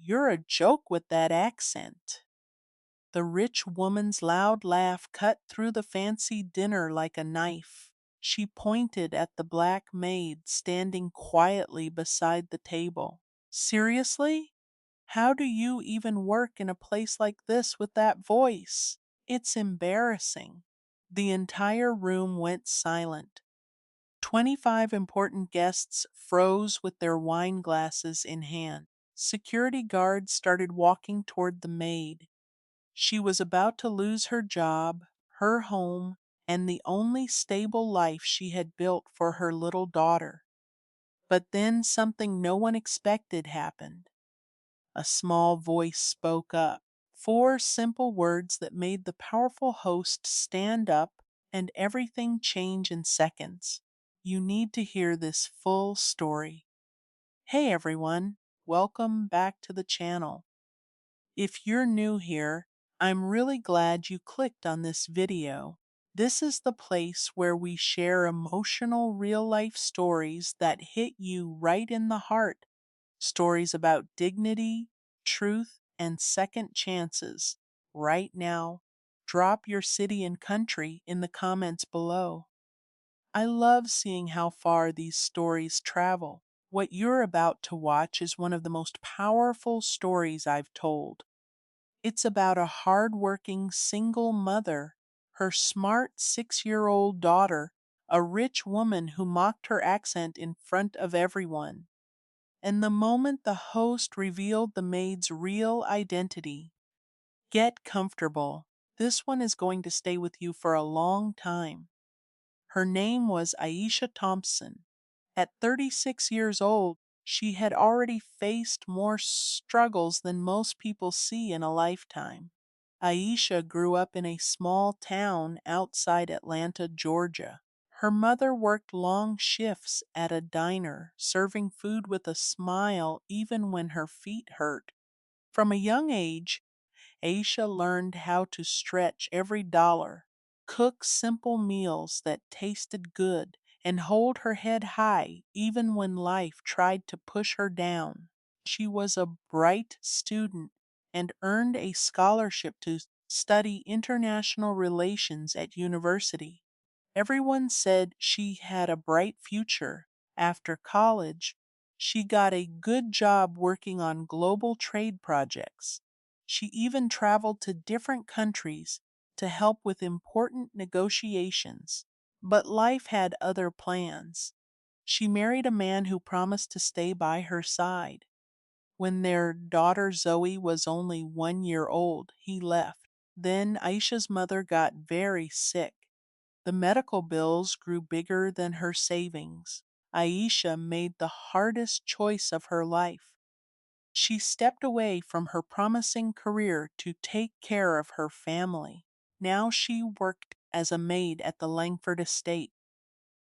you're a joke with that accent." The rich woman's loud laugh cut through the fancy dinner like a knife. She pointed at the black maid standing quietly beside the table. "Seriously? How do you even work in a place like this with that voice? It's embarrassing." The entire room went silent. 25 important guests froze with their wine glasses in hand. Security guards started walking toward the maid. She was about to lose her job, her home, and the only stable life she had built for her little daughter. But then something no one expected happened. A small voice spoke up. Four simple words that made the powerful host stand up and everything change in seconds. You need to hear this full story. Hey everyone, welcome back to the channel. If you're new here, I'm really glad you clicked on this video. This is the place where we share emotional real-life stories that hit you right in the heart. Stories about dignity, truth, and second chances. Right now, drop your city and country in the comments below. I love seeing how far these stories travel. What you're about to watch is one of the most powerful stories I've told. It's about a hard-working single mother, her smart 6-year-old daughter, a rich woman who mocked her accent in front of everyone. And the moment the host revealed the maid's real identity, get comfortable. This one is going to stay with you for a long time. Her name was Aisha Thompson. At 36 years old, she had already faced more struggles than most people see in a lifetime. Aisha grew up in a small town outside Atlanta, Georgia. Her mother worked long shifts at a diner, serving food with a smile even when her feet hurt. From a young age, Aisha learned how to stretch every dollar, cook simple meals that tasted good, and hold her head high even when life tried to push her down. She was a bright student and earned a scholarship to study international relations at university. Everyone said she had a bright future. After college, she got a good job working on global trade projects. She even traveled to different countries to help with important negotiations. But life had other plans. She married a man who promised to stay by her side. When their daughter Zoe was only 1 year old, he left. Then Aisha's mother got very sick. The medical bills grew bigger than her savings. Aisha made the hardest choice of her life. She stepped away from her promising career to take care of her family. Now she worked as a maid at the Langford estate.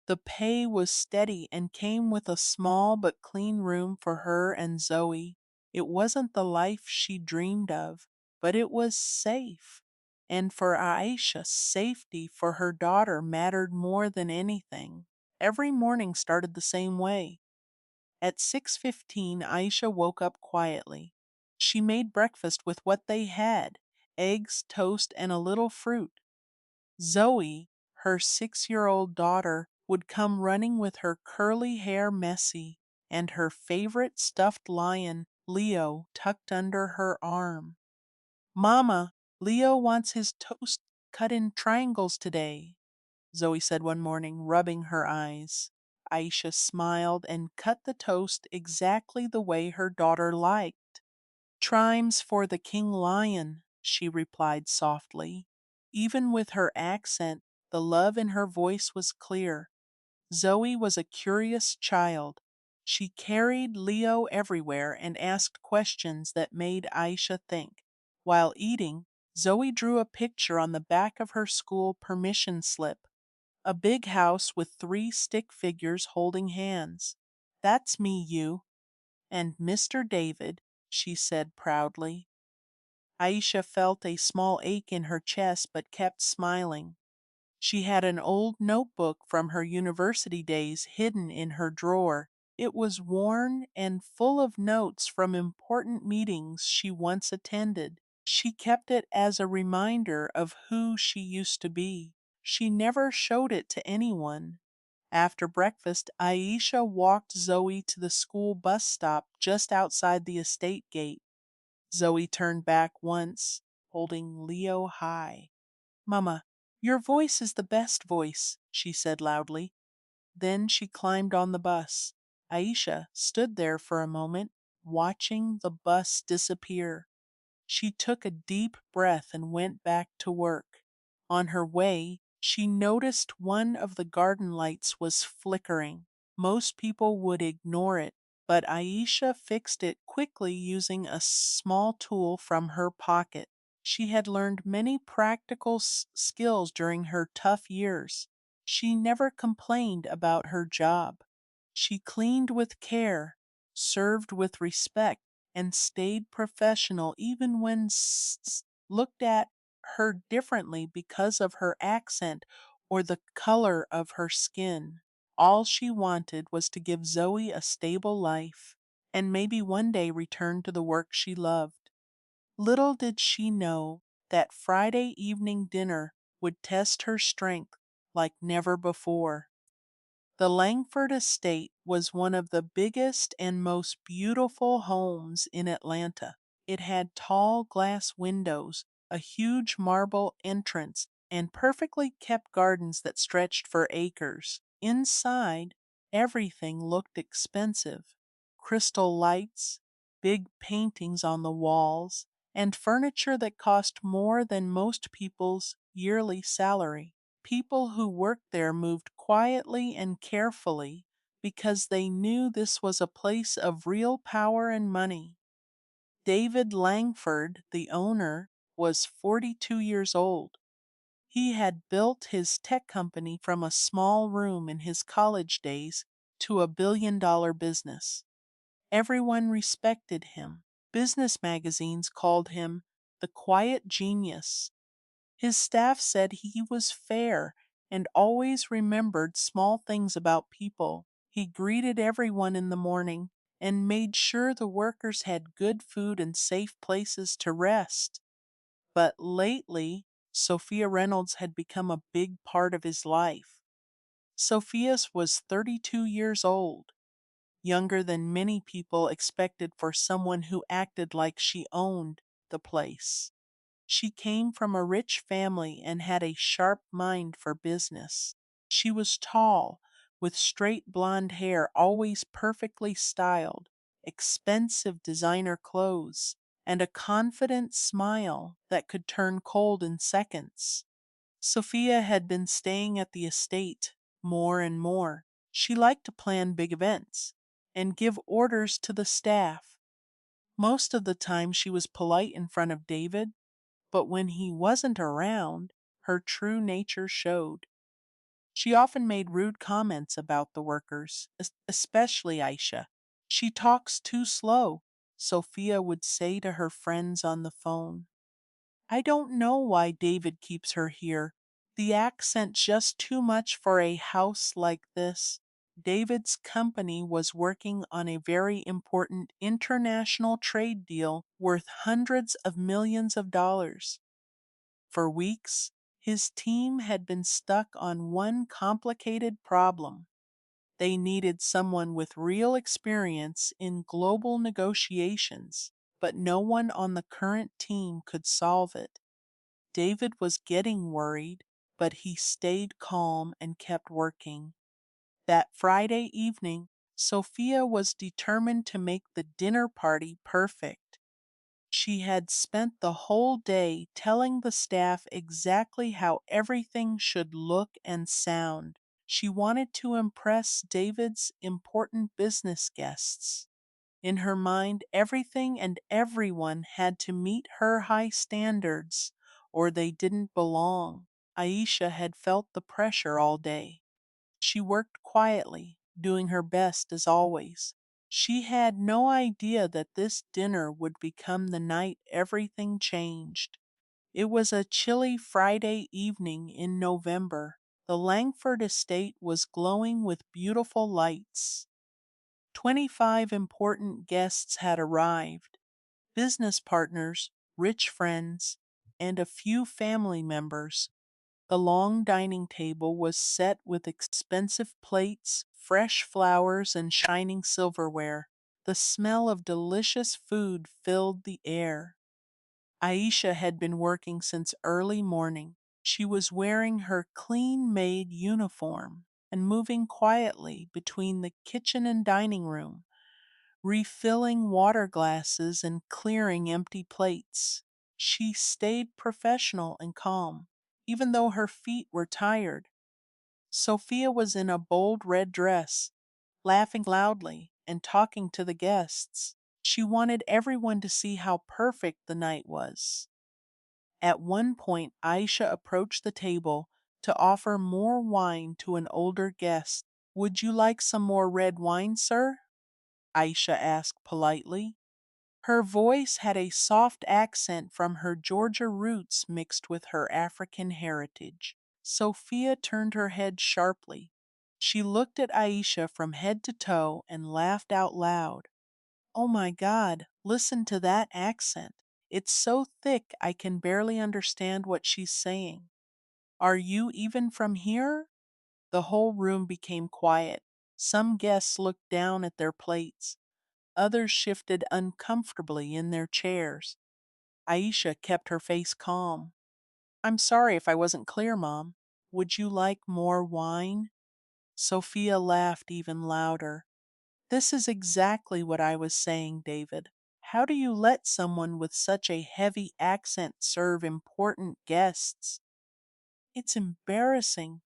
The pay was steady and came with a small but clean room for her and Zoe. It wasn't the life she dreamed of, but it was safe. And for Aisha, safety for her daughter mattered more than anything. Every morning started the same way. At 6:15, Aisha woke up quietly. She made breakfast with what they had: eggs, toast, and a little fruit. Zoe, her 6-year-old daughter, would come running with her curly hair messy and her favorite stuffed lion, Leo, tucked under her arm. "Mama, Leo wants his toast cut in triangles today," Zoe said one morning, rubbing her eyes. Aisha smiled and cut the toast exactly the way her daughter liked. "Trimes for the king lion," she replied softly. Even with her accent, the love in her voice was clear. Zoe was a curious child. She carried Leo everywhere and asked questions that made Aisha think. While eating, Zoe drew a picture on the back of her school permission slip: a big house with 3 stick figures holding hands. "That's me, you." "And Mr. David," she said proudly. Aisha felt a small ache in her chest but kept smiling. She had an old notebook from her university days hidden in her drawer. It was worn and full of notes from important meetings she once attended. She kept it as a reminder of who she used to be. She never showed it to anyone. After breakfast, Aisha walked Zoe to the school bus stop just outside the estate gate. Zoe turned back once, holding Leo high. "Mama, your voice is the best voice," she said loudly. Then she climbed on the bus. Aisha stood there for a moment, watching the bus disappear. She took a deep breath and went back to work. On her way, she noticed one of the garden lights was flickering. Most people would ignore it, but Aisha fixed it quickly using a small tool from her pocket. She had learned many practical skills during her tough years. She never complained about her job. She cleaned with care, served with respect, and stayed professional even when looked at her differently because of her accent or the color of her skin. All she wanted was to give Zoe a stable life and maybe one day return to the work she loved. Little did she know that Friday evening dinner would test her strength like never before. The Langford estate was one of the biggest and most beautiful homes in Atlanta. It had tall glass windows, a huge marble entrance, and perfectly kept gardens that stretched for acres. Inside, everything looked expensive. Crystal lights, big paintings on the walls, and furniture that cost more than most people's yearly salary. People who worked there moved quietly and carefully because they knew this was a place of real power and money. David Langford, the owner, was 42 years old. He had built his tech company from a small room in his college days to a $1 billion business. Everyone respected him. Business magazines called him the quiet genius. His staff said he was fair and always remembered small things about people. He greeted everyone in the morning and made sure the workers had good food and safe places to rest. But lately, Sophia Reynolds had become a big part of his life. Sophia was 32 years old, younger than many people expected for someone who acted like she owned the place. She came from a rich family and had a sharp mind for business. She was tall, with straight blonde hair always perfectly styled, expensive designer clothes, and a confident smile that could turn cold in seconds. Sophia had been staying at the estate more and more. She liked to plan big events and give orders to the staff. Most of the time she was polite in front of David, but when he wasn't around, her true nature showed. She often made rude comments about the workers, especially Aisha. "She talks too slow," Sophia would say to her friends on the phone. "I don't know why David keeps her here. The accent's just too much for a house like this." David's company was working on a very important international trade deal worth hundreds of millions of dollars. For weeks, his team had been stuck on one complicated problem. They needed someone with real experience in global negotiations, but no one on the current team could solve it. David was getting worried, but he stayed calm and kept working. That Friday evening, Sophia was determined to make the dinner party perfect. She had spent the whole day telling the staff exactly how everything should look and sound. She wanted to impress David's important business guests. In her mind, everything and everyone had to meet her high standards, or they didn't belong. Aisha had felt the pressure all day. She worked quietly, doing her best as always. She had no idea that this dinner would become the night everything changed. It was a chilly Friday evening in November. The Langford estate was glowing with beautiful lights. 25 important guests had arrived: business partners, rich friends, and a few family members. The long dining table was set with expensive plates, fresh flowers, and shining silverware. The smell of delicious food filled the air. Aisha had been working since early morning. She was wearing her clean made uniform and moving quietly between the kitchen and dining room, refilling water glasses and clearing empty plates. She stayed professional and calm, even though her feet were tired. Sophia was in a bold red dress, laughing loudly and talking to the guests. She wanted everyone to see how perfect the night was. At one point, Aisha approached the table to offer more wine to an older guest. "Would you like some more red wine, sir?" Aisha asked politely. Her voice had a soft accent from her Georgia roots mixed with her African heritage. Sophia turned her head sharply. She looked at Aisha from head to toe and laughed out loud. "Oh my God, listen to that accent. It's so thick I can barely understand what she's saying. Are you even from here?" The whole room became quiet. Some guests looked down at their plates. Others shifted uncomfortably in their chairs. Aisha kept her face calm. "I'm sorry if I wasn't clear, Mom. Would you like more wine?" Sophia laughed even louder. "This is exactly what I was saying, David. How do you let someone with such a heavy accent serve important guests? It's embarrassing.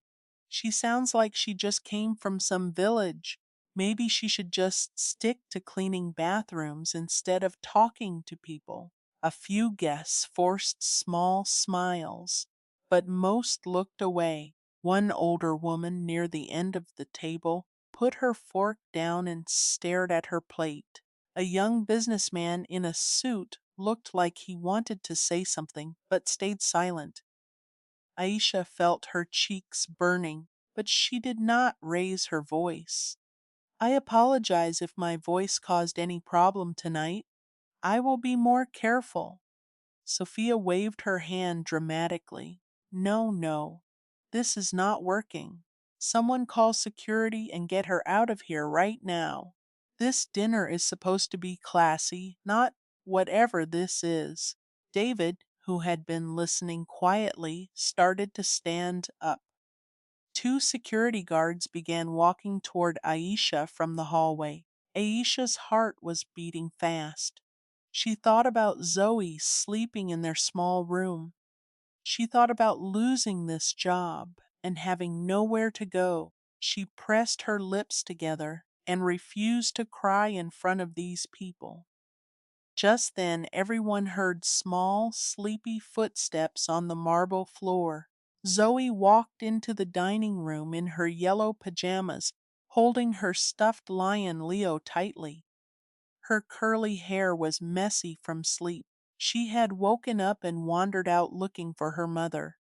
She sounds like she just came from some village. Maybe she should just stick to cleaning bathrooms instead of talking to people." A few guests forced small smiles, but most looked away. One older woman near the end of the table put her fork down and stared at her plate. A young businessman in a suit looked like he wanted to say something, but stayed silent. Aisha felt her cheeks burning, but she did not raise her voice. "I apologize if my voice caused any problem tonight. I will be more careful." Sophia waved her hand dramatically. "No, no, this is not working. Someone call security and get her out of here right now. This dinner is supposed to be classy, not whatever this is." David, who had been listening quietly, started to stand up. Two security guards began walking toward Aisha from the hallway. Aisha's heart was beating fast. She thought about Zoe sleeping in their small room. She thought about losing this job and having nowhere to go. She pressed her lips together and refused to cry in front of these people. Just then, everyone heard small, sleepy footsteps on the marble floor. Zoe walked into the dining room in her yellow pajamas, holding her stuffed lion Leo tightly. Her curly hair was messy from sleep. She had woken up and wandered out looking for her mother.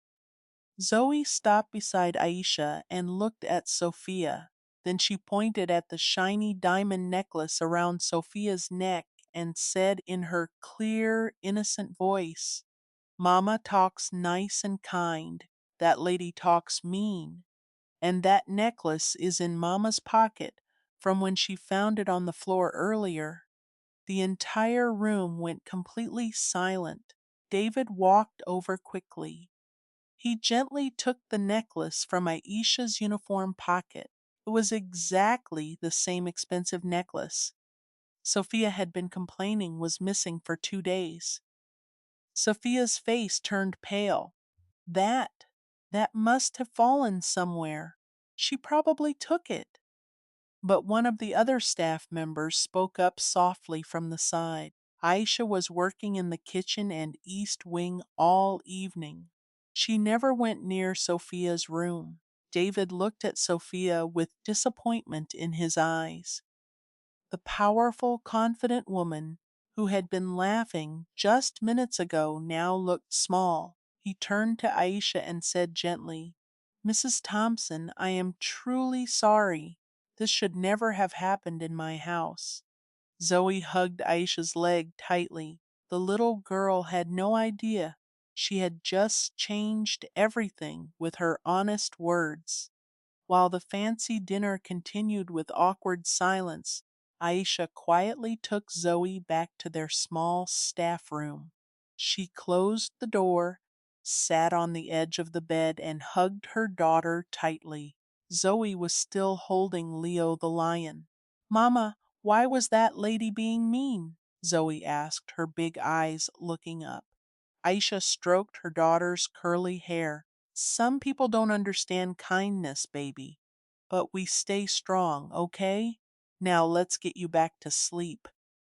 Zoe stopped beside Aisha and looked at Sophia. Then she pointed at the shiny diamond necklace around Sophia's neck and said in her clear, innocent voice, "Mama talks nice and kind. That lady talks mean. And that necklace is in Mama's pocket from when she found it on the floor earlier." The entire room went completely silent. David walked over quickly. He gently took the necklace from Aisha's uniform pocket. It was exactly the same expensive necklace Sophia had been complaining was missing for 2 days. Sophia's face turned pale. That, that must have fallen somewhere. She probably took it. But one of the other staff members spoke up softly from the side. Aisha was working in the kitchen and east wing all evening. She never went near Sophia's room. David looked at Sophia with disappointment in his eyes. The powerful, confident woman who had been laughing just minutes ago now looked small. He turned to Aisha and said gently, "Mrs. Thompson, I am truly sorry. This should never have happened in my house. Zoe hugged Aisha's leg tightly. The little girl had no idea. She had just changed everything with her honest words. While the fancy dinner continued with awkward silence, Aisha quietly took Zoe back to their small staff room. She closed the door, sat on the edge of the bed, and hugged her daughter tightly. Zoe was still holding Leo the lion. Mama, why was that lady being mean? Zoe asked, her big eyes looking up. Aisha stroked her daughter's curly hair. Some people don't understand kindness, baby. But we stay strong, okay? Now let's get you back to sleep.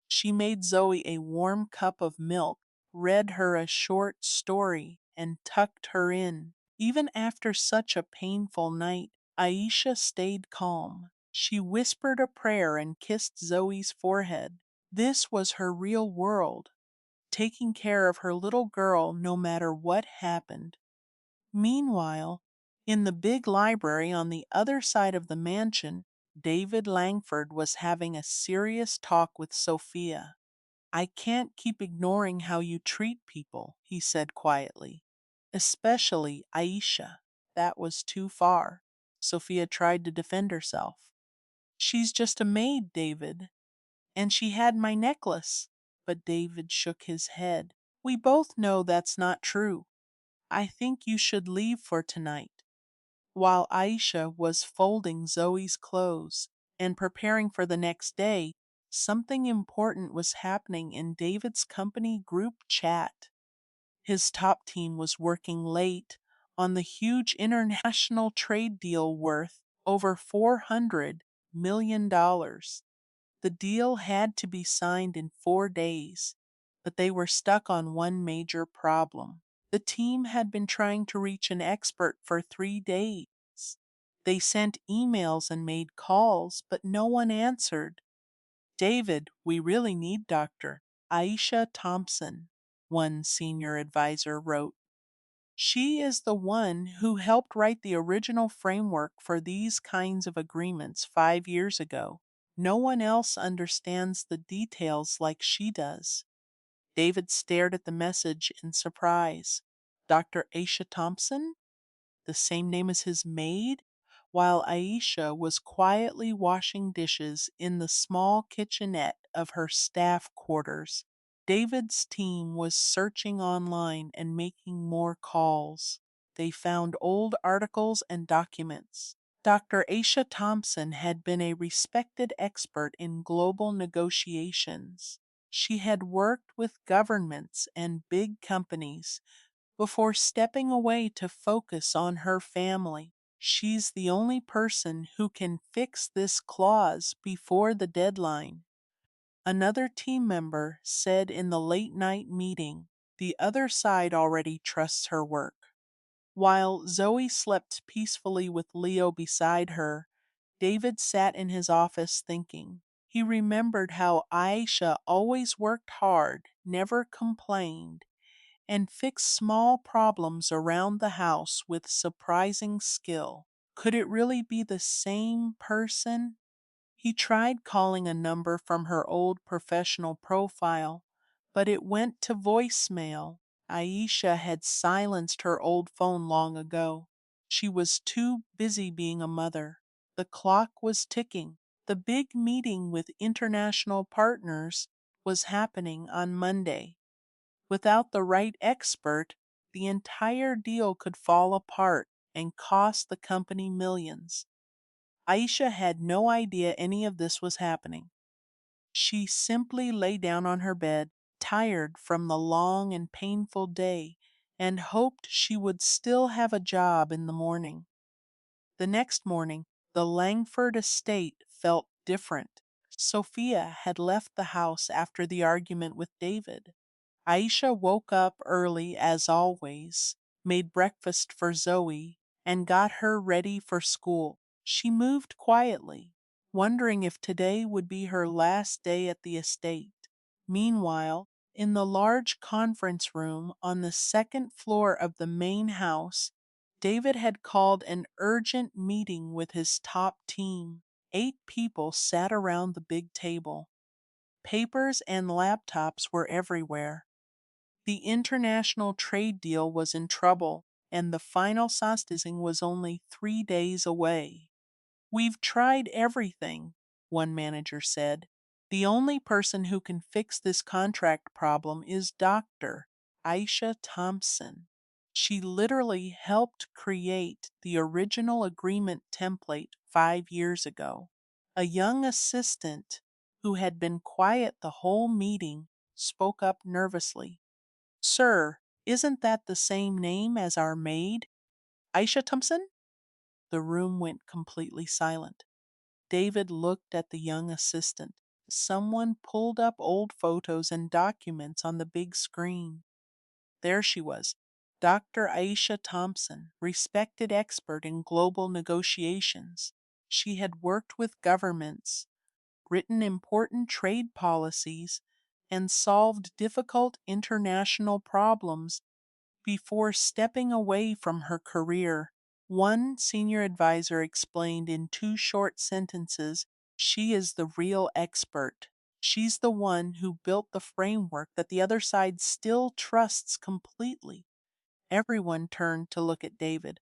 She made Zoe a warm cup of milk, read her a short story, and tucked her in. Even after such a painful night, Aisha stayed calm. She whispered a prayer and kissed Zoe's forehead. This was her real world, taking care of her little girl no matter what happened. Meanwhile, in the big library on the other side of the mansion, David Langford was having a serious talk with Sophia. I can't keep ignoring how you treat people, he said quietly. Especially Aisha. That was too far. Sophia tried to defend herself. She's just a maid, David. And she had my necklace. But David shook his head. We both know that's not true. I think you should leave for tonight. While Aisha was folding Zoe's clothes and preparing for the next day, something important was happening in David's company group chat. His top team was working late on the huge international trade deal worth over $400 million. The deal had to be signed in 4 days, but they were stuck on one major problem. The team had been trying to reach an expert for 3 days. They sent emails and made calls, but no one answered. David, we really need Dr. Aisha Thompson, one senior advisor wrote. She is the one who helped write the original framework for these kinds of agreements 5 years ago. No one else understands the details like she does. David stared at the message in surprise. Dr. Aisha Thompson? The same name as his maid? While Aisha was quietly washing dishes in the small kitchenette of her staff quarters, David's team was searching online and making more calls. They found old articles and documents. Dr. Aisha Thompson had been a respected expert in global negotiations. She had worked with governments and big companies before stepping away to focus on her family. She's the only person who can fix this clause before the deadline. Another team member said in the late night meeting, the other side already trusts her work. While Zoe slept peacefully with Leo beside her, David sat in his office thinking. He remembered how Aisha always worked hard, never complained, and fixed small problems around the house with surprising skill. Could it really be the same person? He tried calling a number from her old professional profile, but it went to voicemail. Aisha had silenced her old phone long ago. She was too busy being a mother. The clock was ticking. The big meeting with international partners was happening on Monday. Without the right expert, the entire deal could fall apart and cost the company millions. Aisha had no idea any of this was happening. She simply lay down on her bed, tired from the long and painful day, and hoped she would still have a job in the morning. The next morning, the Langford estate felt different. Sophia had left the house after the argument with David. Aisha woke up early as always, made breakfast for Zoe, and got her ready for school. She moved quietly, wondering if today would be her last day at the estate. Meanwhile, in the large conference room on the second floor of the main house, David had called an urgent meeting with his top team. 8 people sat around the big table. Papers and laptops were everywhere. The international trade deal was in trouble, and the final sustain was only 3 days away. We've tried everything, one manager said. The only person who can fix this contract problem is Dr. Aisha Thompson. She literally helped create the original agreement template 5 years ago. A young assistant who had been quiet the whole meeting spoke up nervously. Sir, isn't that the same name as our maid, Aisha Thompson? The room went completely silent. David looked at the young assistant. Someone pulled up old photos and documents on the big screen. There she was, Dr. Aisha Thompson, respected expert in global negotiations. She had worked with governments, written important trade policies, and solved difficult international problems before stepping away from her career. One senior advisor explained in 2 short sentences, she is the real expert. She's the one who built the framework that the other side still trusts completely. Everyone turned to look at David.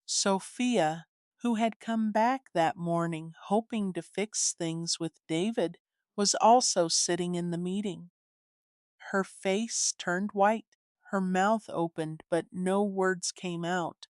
Sophia, who had come back that morning hoping to fix things with David, was also sitting in the meeting. Her face turned white, her mouth opened, but no words came out.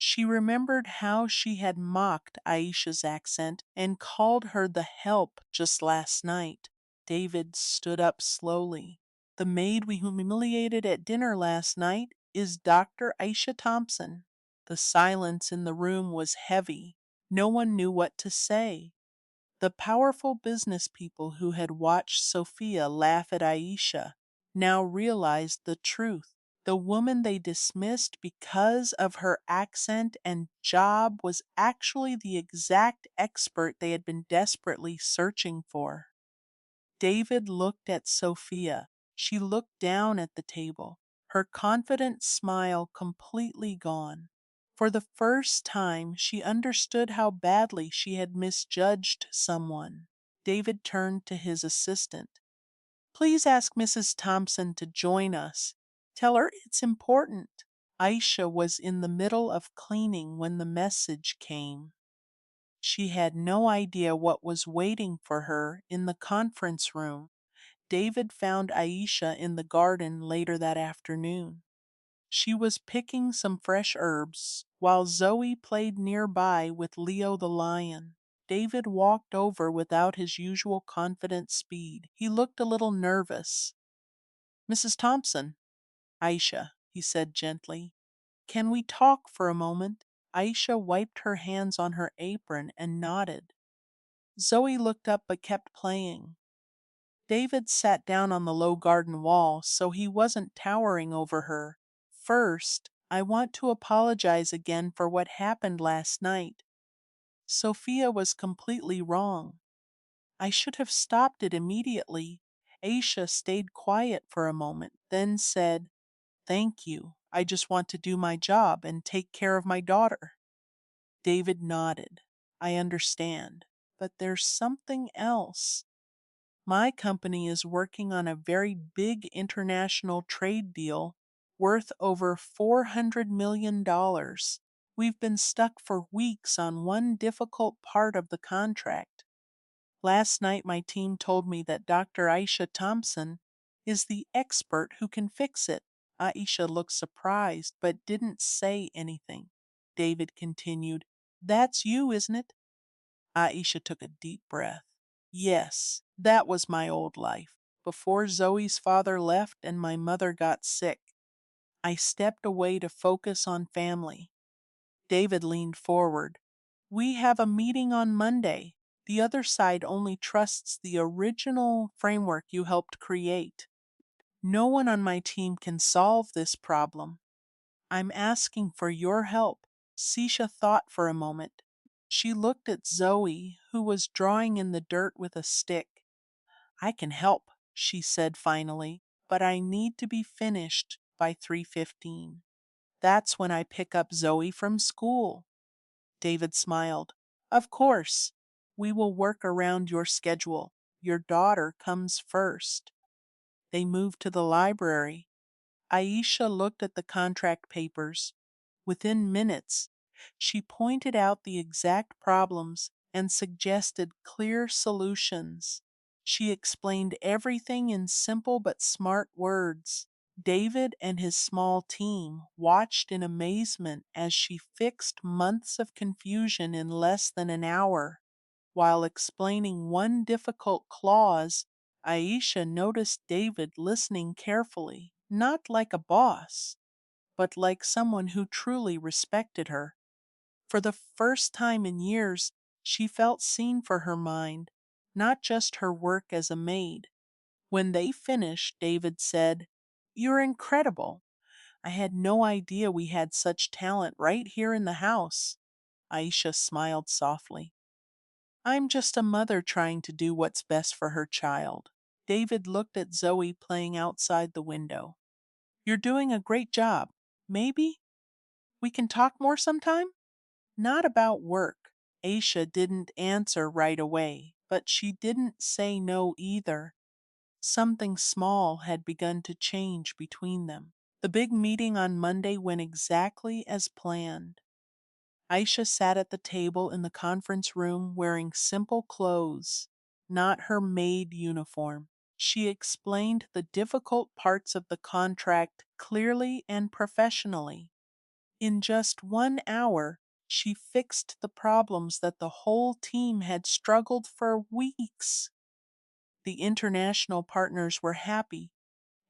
She remembered how she had mocked Aisha's accent and called her the help just last night. David stood up slowly. The maid we humiliated at dinner last night is Dr. Aisha Thompson. The silence in the room was heavy. No one knew what to say. The powerful business people who had watched Sophia laugh at Aisha now realized the truth. The woman they dismissed because of her accent and job was actually the exact expert they had been desperately searching for. David looked at Sophia. She looked down at the table, her confident smile completely gone. For the first time, she understood how badly she had misjudged someone. David turned to his assistant. Please ask Mrs. Thompson to join us. Tell her it's important. Aisha was in the middle of cleaning when the message came. She had no idea what was waiting for her in the conference room. David found Aisha in the garden later that afternoon. She was picking some fresh herbs, while Zoe played nearby with Leo the lion. David walked over without his usual confident speed. He looked a little nervous. Mrs. Thompson, Aisha, he said gently, can we talk for a moment? Aisha wiped her hands on her apron and nodded. Zoe looked up but kept playing. David sat down on the low garden wall so he wasn't towering over her. First, I want to apologize again for what happened last night. Sophia was completely wrong. I should have stopped it immediately. Aisha stayed quiet for a moment, then said, Thank you. I just want to do my job and take care of my daughter. David nodded. I understand. But there's something else. My company is working on a very big international trade deal worth over $400 million. We've been stuck for weeks on one difficult part of the contract. Last night my team told me that Dr. Aisha Thompson is the expert who can fix it. Aisha looked surprised but didn't say anything. David continued, That's you, isn't it? Aisha took a deep breath. Yes, that was my old life. Before Zoe's father left and my mother got sick, I stepped away to focus on family. David leaned forward. We have a meeting on Monday. The other side only trusts the original framework you helped create. No one on my team can solve this problem. I'm asking for your help. Sisha thought for a moment. She looked at Zoe, who was drawing in the dirt with a stick. I can help, she said finally, but I need to be finished by 3:15. That's when I pick up Zoe from school. David smiled. Of course. We will work around your schedule. Your daughter comes first." They moved to the library. Aisha looked at the contract papers. Within minutes, she pointed out the exact problems and suggested clear solutions. She explained everything in simple but smart words. David and his small team watched in amazement as she fixed months of confusion in less than an hour. While explaining one difficult clause, Aisha noticed David listening carefully, not like a boss, but like someone who truly respected her. For the first time in years, she felt seen for her mind, not just her work as a maid. When they finished, David said, "You're incredible. I had no idea we had such talent right here in the house." Aisha smiled softly. "I'm just a mother trying to do what's best for her child." David looked at Zoe playing outside the window. "You're doing a great job. Maybe we can talk more sometime?" "Not about work." Aisha didn't answer right away, but she didn't say no either. Something small had begun to change between them. The big meeting on Monday went exactly as planned. Aisha sat at the table in the conference room wearing simple clothes, not her maid uniform. She explained the difficult parts of the contract clearly and professionally. In just 1 hour, she fixed the problems that the whole team had struggled for weeks. The international partners were happy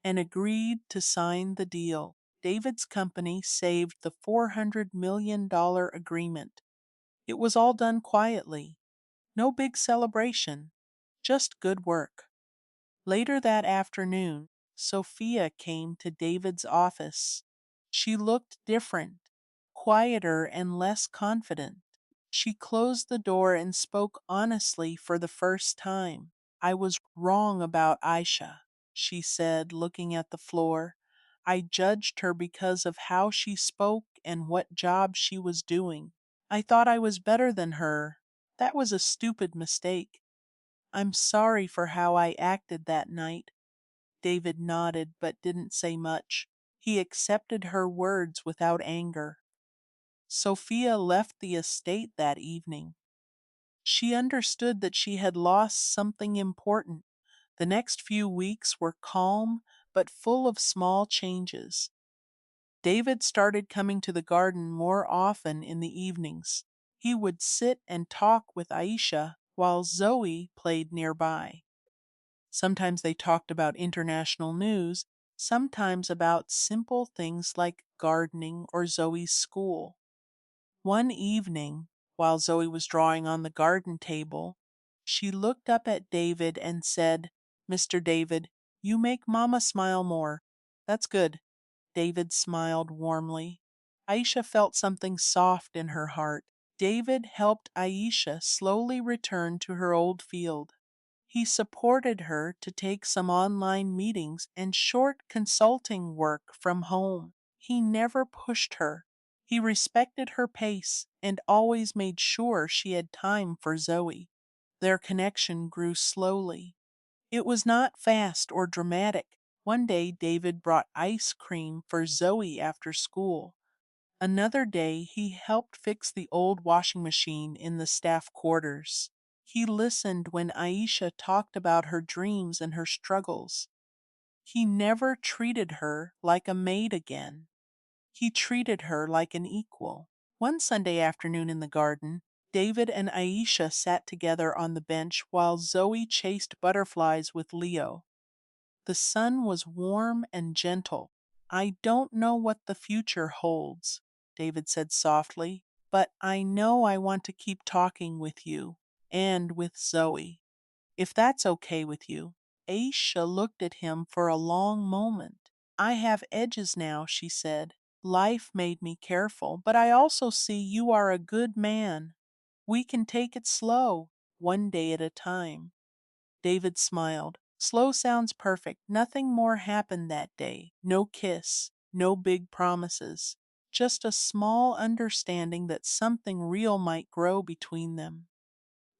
and agreed to sign the deal. David's company saved the $400 million agreement. It was all done quietly. No big celebration, just good work. Later that afternoon, Sophia came to David's office. She looked different, quieter and less confident. She closed the door and spoke honestly for the first time. "I was wrong about Aisha," she said, looking at the floor. "I judged her because of how she spoke and what job she was doing. I thought I was better than her. That was a stupid mistake. I'm sorry for how I acted that night." David nodded but didn't say much. He accepted her words without anger. Sophia left the estate that evening. She understood that she had lost something important. The next few weeks were calm but full of small changes. David started coming to the garden more often in the evenings. He would sit and talk with Aisha while Zoe played nearby. Sometimes they talked about international news, sometimes about simple things like gardening or Zoe's school. One evening, while Zoe was drawing on the garden table, she looked up at David and said, "Mr. David, you make Mama smile more." "That's good." David smiled warmly. Aisha felt something soft in her heart. David helped Aisha slowly return to her old field. He supported her to take some online meetings and short consulting work from home. He never pushed her. He respected her pace and always made sure she had time for Zoe. Their connection grew slowly. It was not fast or dramatic. One day David brought ice cream for Zoe after school. Another day he helped fix the old washing machine in the staff quarters. He listened when Aisha talked about her dreams and her struggles. He never treated her like a maid again. He treated her like an equal. One Sunday afternoon in the garden, David and Aisha sat together on the bench while Zoe chased butterflies with Leo. The sun was warm and gentle. "I don't know what the future holds," David said softly, "but I know I want to keep talking with you and with Zoe. If that's okay with you." Aisha looked at him for a long moment. "I have edges now," she said. "Life made me careful, but I also see you are a good man. We can take it slow, one day at a time." David smiled. "Slow sounds perfect." Nothing more happened that day. No kiss, no big promises. Just a small understanding that something real might grow between them.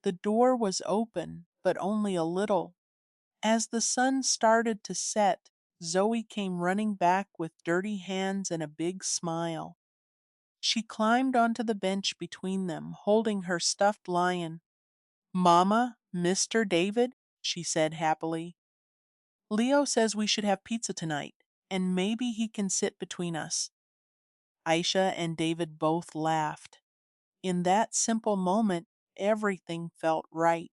The door was open, but only a little. As the sun started to set, Zoe came running back with dirty hands and a big smile. She climbed onto the bench between them, holding her stuffed lion. "Mama, Mr. David," she said happily, "Leo says we should have pizza tonight, and maybe he can sit between us." Aisha and David both laughed. In that simple moment, everything felt right.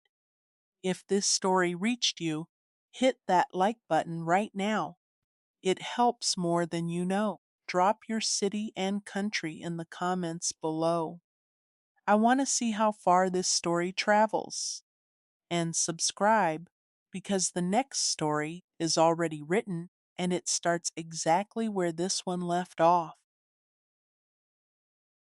If this story reached you, hit that like button right now. It helps more than you know. Drop your city and country in the comments below. I want to see how far this story travels. And subscribe because the next story is already written and it starts exactly where this one left off.